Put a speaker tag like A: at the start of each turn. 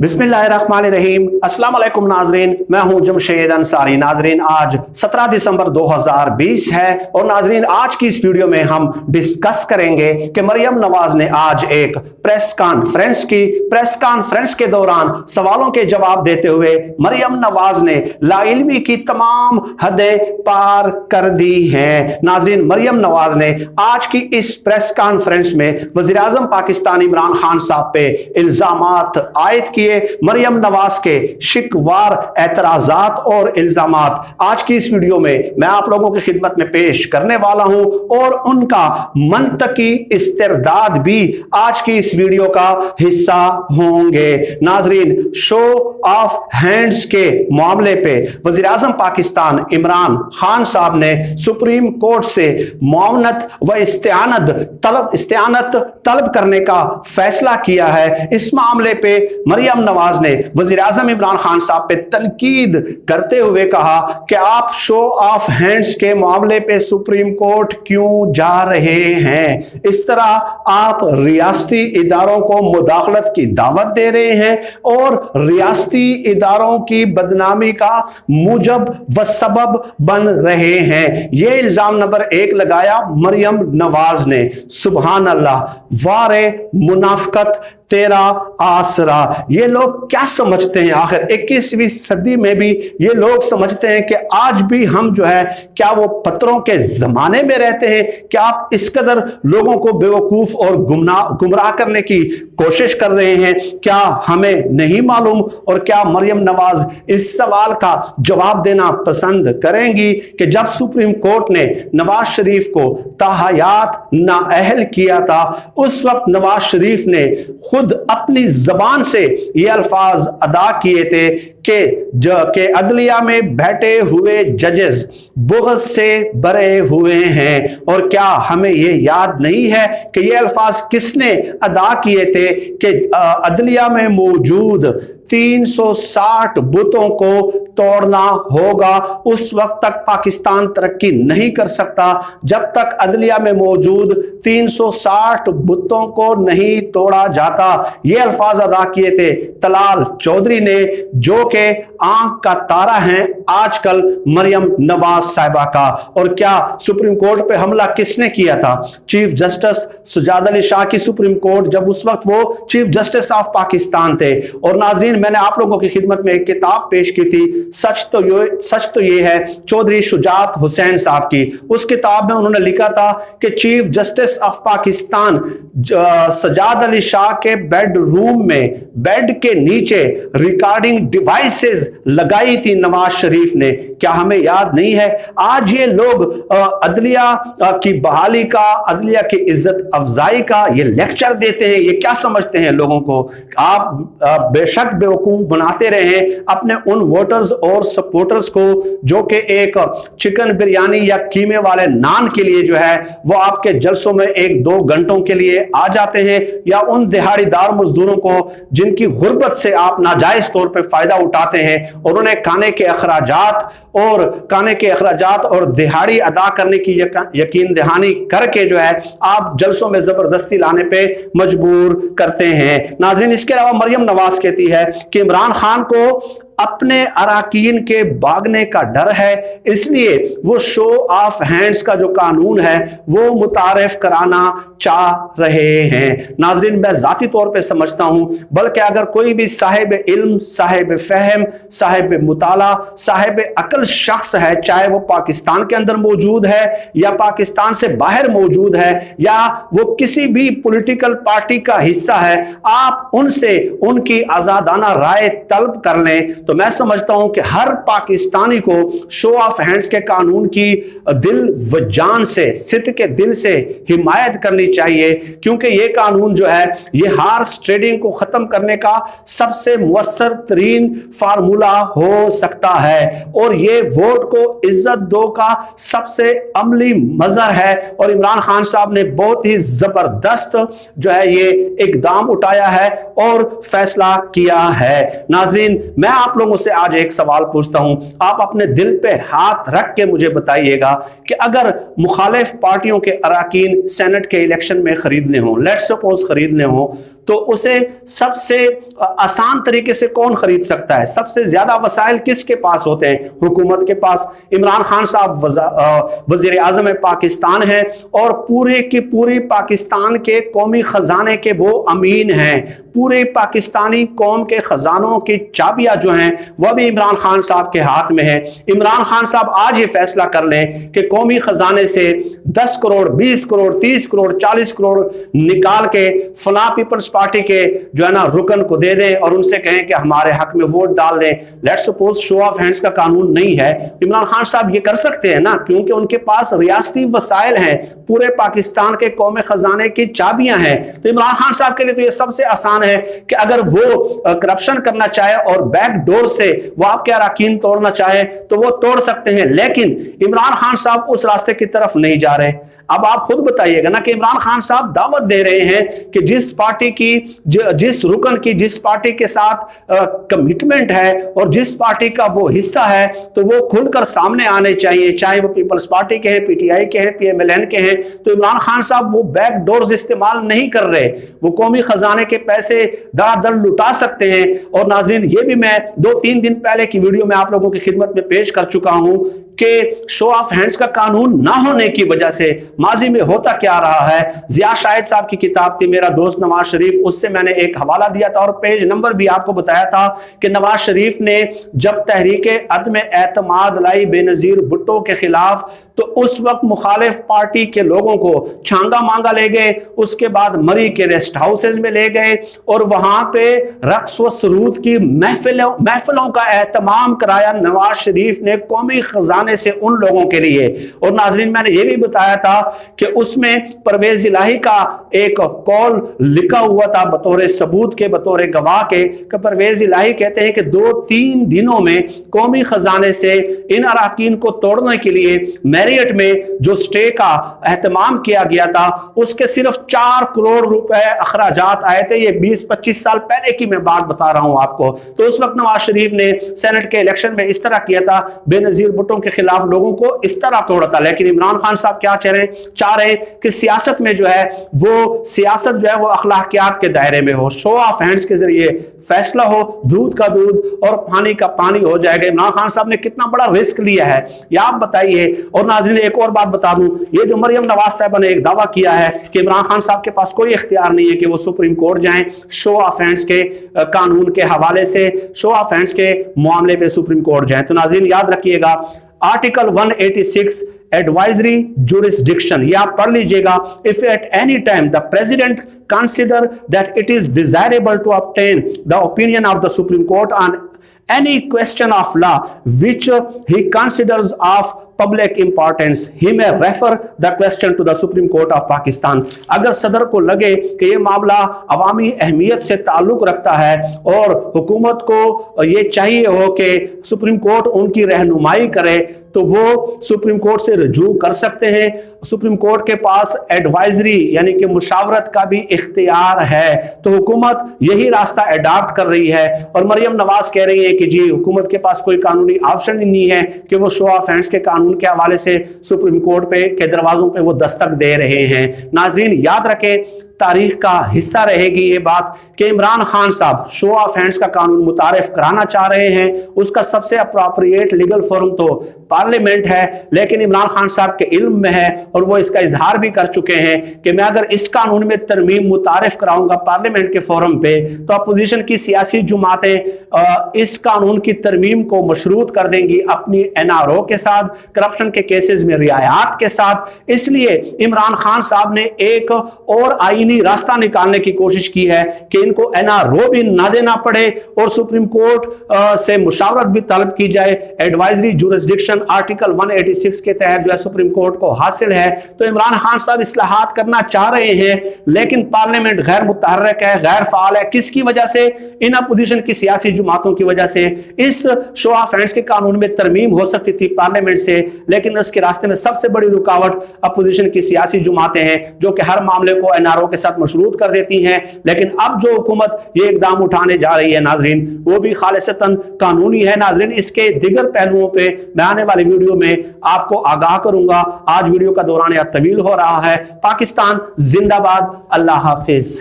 A: बिस्मिल्लाहिर्रहमानिर्रहीम। अस्सलाम वालेकुम नाजरीन, मैं हूं जमशेद अंसारी। नाजरीन, आज 17 दिसंबर 2020 है और नाजरीन आज की इस वीडियो में हम डिस्कस करेंगे कि मरियम नवाज ने आज एक प्रेस कॉन्फ्रेंस की। प्रेस कॉन्फ्रेंस के दौरान सवालों के जवाब देते हुए मरियम नवाज ने लाइल्मी की तमाम हदें पार कर दी हैं। नाजरीन, मरियम नवाज ने आज की इस प्रेस कॉन्फ्रेंस में वज़ीर आज़म पाकिस्तान इमरान खान साहब पे इल्जामात आयद किए। मरियम नवाज के शिकवार एतराजात और इल्जामात आज की इस वीडियो में मैं आप लोगों की खिदमत में पेश करने वाला हूं और उनका मंतकी इस्तिरदाद भी आज की इस वीडियो का हिस्सा होंगे। नाजरीन, शो ऑफ हैंड्स के मामले पे वज़ीर आज़म पाकिस्तान इमरान खान साहब ने सुप्रीम कोर्ट से मुआवनत व इस्तिआनत तलब करने का फैसला किया है। इस मामले पे मरियम नवाज ने वज़ीर आज़म इमरान खान साहब पे तनकीद करते हुए कहा कि आप शो ऑफ हैंड्स के मामले पे सुप्रीम कोर्ट क्यों जा रहे हैं। इस तरह आप रियासती इदारों को मुदाखलत की दावत दे रहे हैं और रियासती इदारों की बदनामी का मूजब व सबब बन रहे हैं। यह इल्जाम नंबर 1 लगाया मरियम नवाज ने। सुभान अल्लाह, वारे मुनाफिकत तेरा आसरा। ये लोग क्या समझते हैं आखिर 21वीं सदी में भी ये लोग समझते हैं कि आज भी हम जो है क्या वो पत्थरों के जमाने में रहते हैं? क्या आप इस कदर लोगों को बेवकूफ और गुमराह करने की कोशिश कर रहे हैं? क्या हमें नहीं मालूम? और क्या मरियम नवाज इस सवाल का जवाब देना पसंद करेंगी कि जब सुप्रीम कोर्ट ने नवाज शरीफ को ताहयात नाअहल किया था, उस वक्त नवाज शरीफ ने खुद अपनी जबान से ये अल्फाज अदा किए थे कि अदलिया में बैठे हुए जजेस बुग़्ज़ से भरे हुए हैं। और क्या हमें ये याद नहीं है कि ये अल्फाज किसने अदा किए थे कि अदलिया में मौजूद 360 बुतों को तोड़ना होगा। उस वक्त तक पाकिस्तान तरक्की नहीं कर सकता जब तक अदलिया में मौजूद 360 बुतों को नहीं तोड़ा जाता। ये अल्फाज अदा किए थे तलाल चौधरी ने, जो कि आंख का तारा हैं आजकल मरियम नवाज साहिबा का। और क्या सुप्रीम कोर्ट पे हमला किसने किया था? चीफ जस्टिस सजाद अली शाह की सुप्रीम कोर्ट, जब उस वक्त वो चीफ जस्टिस ऑफ पाकिस्तान थे। और नाजरीन, मैंने आप लोगों की खिदमत में एक किताब पेश की थी, सच तो ये है, चौधरी शुजात हुसैन साहब की। उस किताब में उन्होंने लिखा था कि chief justice of Pakistan Sajjad Ali Shah के बेडरूम में बेड के नीचे रिकॉर्डिंग डिवाइसेस लगाई थी नवाज शरीफ ने। क्या हमें याद नहीं है? आज ये लोग अदलिया की बहाली का, अदलिया की इज्जत अफजाई का ये लेक्चर देते हैं। ये क्या समझते हैं लोगों को? आप बेशक बेवकूफ बनाते रहे अपने उन वोटर्स और सपोर्टर्स को जो कि एक चिकन बिरयानी या कीमे वाले नान के लिए जो है वो आपके जलसों में 1-2 घंटों के लिए आ जाते हैं, या उन दिहाड़ीदार मजदूरों को जिनकी गुर्बत से आप नाजायज तौर पे फायदा उठाते हैं और उन्हें खाने के अखराजात और दिहाड़ी अदा करने की यकीन दहानी करके जो है आप जलसों में जबरदस्ती लाने पे मजबूर करते हैं। नाज़रीन, इसके अलावा मरियम नवाज कहती है कि इमरान खान को अपने अराकीन के भागने का डर है, इसलिए वो शो ऑफ हैंड्स का जो कानून है वो मुतारिफ कराना चाह रहे हैं। नाजरीन, मैं जाती तौर पे समझता हूं, बल्कि अगर कोई भी साहिब इल्म, साहिब फहम, साहिब मुताला, साहिब अकल शख्स है, चाहे वो पाकिस्तान के अंदर मौजूद है या पाकिस्तान से बाहर मौजूद है या वो किसी भी पॉलिटिकल पार्टी का हिस्सा है, आप उनसे उनकी आजादाना राय तलब कर लें तो मैं समझता हूं कि हर पाकिस्तानी को शो ऑफ हैंड्स के कानून की दिल व जान से, सिद्ध के दिल से हिमायत करनी चाहिए, क्योंकि यह कानून जो है ये हार्स ट्रेडिंग को खत्म करने का सबसे मुअस्सर तरीन फार्मूला हो सकता है और ये वोट को इज्जत दो का सबसे अमली मजहर है। और इमरान खान साहब ने बहुत ही जबरदस्त जो है ये इकदाम उठाया है और फैसला किया है। नाजरीन, मैं आप आप लोगों से आज एक सवाल पूछता हूं, आप अपने दिल पे हाथ रख के मुझे बताइएगा कि अगर मुखालिफ पार्टियों के अराकीन सेनेट के इलेक्शन में खरीदने हो, लेट्स सपोज खरीदने हो, तो उसे सबसे आसान तरीके से कौन खरीद सकता है? सबसे ज्यादा वसाइल किसके पास होते हैं? हुकूमत के पास। इमरान खान साहब वजीर आजम पाकिस्तान है और पूरे की पूरी पाकिस्तान के कौमी खजाने के वो अमीन हैं। पूरे पाकिस्तानी कौम के खजानों की चाबियां जो हैं वह भी इमरान खान साहब के हाथ में है। इमरान खान साहब आज ये फैसला कर लें कि कौमी खजाने से 10 करोड़, 20 करोड़, 30 करोड़, 40 करोड़ निकाल के फला पीपल्स पार्टी के जो है ना रुकन को दे दें और उनसे कहें कि हमारे हक में वोट डाल दें। Let's suppose show off hands का कानून नहीं है, इमरान खान साहब ये कर सकते हैं ना, क्योंकि उनके पास रियासती वसाइल हैं, पूरे पाकिस्तान के कौमी खजाने की चाबियां हैं। तो इमरान खान साहब के लिए तो ये सबसे आसान है कि अगर वो करप्शन करना चाहे और बैक डोर से वो आपके अराकीन तोड़ना चाहे तो वो तोड़ सकते हैं, लेकिन इमरान खान साहब उस रास्ते की तरफ नहीं जा रहे। अब आप खुद बताइएगा ना कि इमरान खान साहब दावत दे रहे हैं कि जिस पार्टी की, जिस रुकन की, जिस पार्टी के साथ कमिटमेंट है और जिस पार्टी का वो हिस्सा है तो वो खुलकर सामने आने चाहिए, चाहे वो पीपल्स पार्टी के हैं, पीटीआई के हैं, पीएमएलएन के हैं। तो इमरान खान साहब वो बैक डोर्स इस्तेमाल नहीं कर रहे, वो कौमी खजाने के पैसे दर लुटा सकते हैं। और नाज़रीन, ये भी मैं 2-3 दिन पहले की वीडियो में आप लोगों की खिदमत में पेश कर चुका हूं कि शो ऑफ हैंड्स का कानून ना होने की वजह से माजी में होता क्या रहा है। जिया शाहिद साहब की किताब थी मेरा दोस्त नवाज शरीफ, उससे मैंने एक हवाला दिया था और पेज नंबर भी आपको बताया था कि नवाज शरीफ ने जब तहरीके अदम एतमाद लाई बेनजीर भुट्टो के खिलाफ, तो उस वक्त मुखालिफ पार्टी के लोगों को छांगा मांगा ले गए, उसके बाद मरी के रेस्ट हाउसेज में ले गए और वहां पे रक्स व सरूद की महफिलों का एहतमाम कराया नवाज शरीफ ने कौमी खजाने से उन लोगों के लिए। और नाजरीन, मैंने ये भी बताया था कि उसमें परवेज इलाही का एक कॉल लिखा हुआ था बतौर सबूत के, बतौर गवाह के, कि परवेज इलाही कहते हैं कि 2-3 दिनों में कौमी खजाने से इन अराकीन को तोड़ने के लिए मैरियट में जो स्टे का एहतमाम किया गया था उसके सिर्फ 4 करोड़ रुपए अखराजात आए थे। ये 20-25 साल पहले की मैं बात बता रहा हूं आपको। तो उस वक्त नवाज शरीफ ने सेनेट के इलेक्शन में इस तरह किया था, बेनजीर भुट्टो के खिलाफ लोगों को इस तरह तोड़ा था। लेकिन इमरान खान साहब क्या चाह रहे कि सियासत में जो है वो सियासत जो है वो अखलाकियात के दायरे में हो, शो ऑफ हैंड्स के जरिए फैसला हो, दूध का दूध और पानी का पानी हो जाएगा। इमरान खान साहब ने कितना बड़ा रिस्क लिया है ये आप बताइए। और नाज़रीन, एक और बात बता दूं, ये जो मरियम नवाज साहब ने एक दावा किया है कि इमरान खान साहब के पास कोई इख्तियार नहीं है कि वो सुप्रीम कोर्ट जाएं शो ऑफ हैंड्स के कानून के हवाले से, शो ऑफ हैंड्स के मामले पे सुप्रीम कोर्ट जाएं। तो नाज़रीन याद रखिएगा, आर्टिकल 186 एडवाइजरी जुरिस्डिक्शन, ये आप पढ़ लीजिएगा। If at any time the president consider that it is desirable to obtain the opinion of the Supreme Court on any question of law which he considers of public importance, he may refer the question to the Supreme Court of Pakistan। अगर सदर को लगे कि ये मामला अवामी अहमियत से ताल्लुक रखता है और हुकूमत को ये चाहिए हो कि सुप्रीम कोर्ट उनकी रहनुमाई करे, तो वो सुप्रीम कोर्ट से रजू कर सकते हैं। सुप्रीम कोर्ट के पास एडवाइजरी यानी कि मुशावरत का भी इख्तियार है। तो हुकूमत यही रास्ता अडॉप्ट कर रही है और मरियम नवाज कह रही है कि जी हुकूमत के पास कोई कानूनी ऑप्शन ही नहीं है कि वो शो ऑफ हैंड्स के कानून के हवाले से सुप्रीम कोर्ट पे के दरवाजों पे वो दस्तक दे रहे हैं। नाजरीन याद रखें, तारीख का हिस्सा रहेगी ये बात कि इमरान खान साहब शो ऑफ हैंड्स का कानून मुतारिफ कराना चाह रहे हैं। उसका सबसे अप्रोप्रिएट लीगल फोरम तो पार्लियामेंट है, लेकिन इमरान खान साहब के इल्म में है और वो इसका इजहार भी कर चुके हैं कि मैं अगर इस कानून में तरमीम मुतारिफ कराऊंगा पार्लियामेंट के फोरम पे तो अपोजिशन की सियासी जमातें इस कानून की तरमीम को मशरूत कर देंगी अपनी एनआरओ के साथ, करप्शन के केसेस में रियायत के साथ। इसलिए इमरान खान साहब ने एक और आईनी रास्ता निकालने की कोशिश की है कि इनको एनआरओ भी ना देना पड़े और सुप्रीम कोर्ट से मुशावरत भी तलब की जाए। एडवाइजरी जुरिस्डिक्शन आर्टिकल 186 के तहत जो है सुप्रीम कोर्ट को हासिल है। तो इमरान खान साहब इस्लाहात करना चाह रहे हैं, लेकिन पार्लियामेंट गैर मुतहर्रिक है, गैर फाल है। किसकी वजह से? इन अपोजिशन की सियासी जमातों की वजह से। इस शो ऑफ हैंड्स के कानून में तरमीम हो सकती थी पार्लियामेंट से, लेकिन उसके रास्ते में सबसे बड़ी रुकावट अपोजिशन की सियासी जमातें हैं जो कि हर मामले को एनआरओ के साथ मशरूत कर देती हैं। लेकिन अब जो हुकूमत ये इकदाम उठाने जा रही है नाजरीन, वो भी खालिसतन कानूनी है नाजरीन। इसके दिगर पहलुओं पे मैं आने वाली वीडियो में आपको आगाह करूंगा। आज वीडियो का दौरान तवील हो रहा है। पाकिस्तान जिंदाबाद। अल्लाह हाफिज।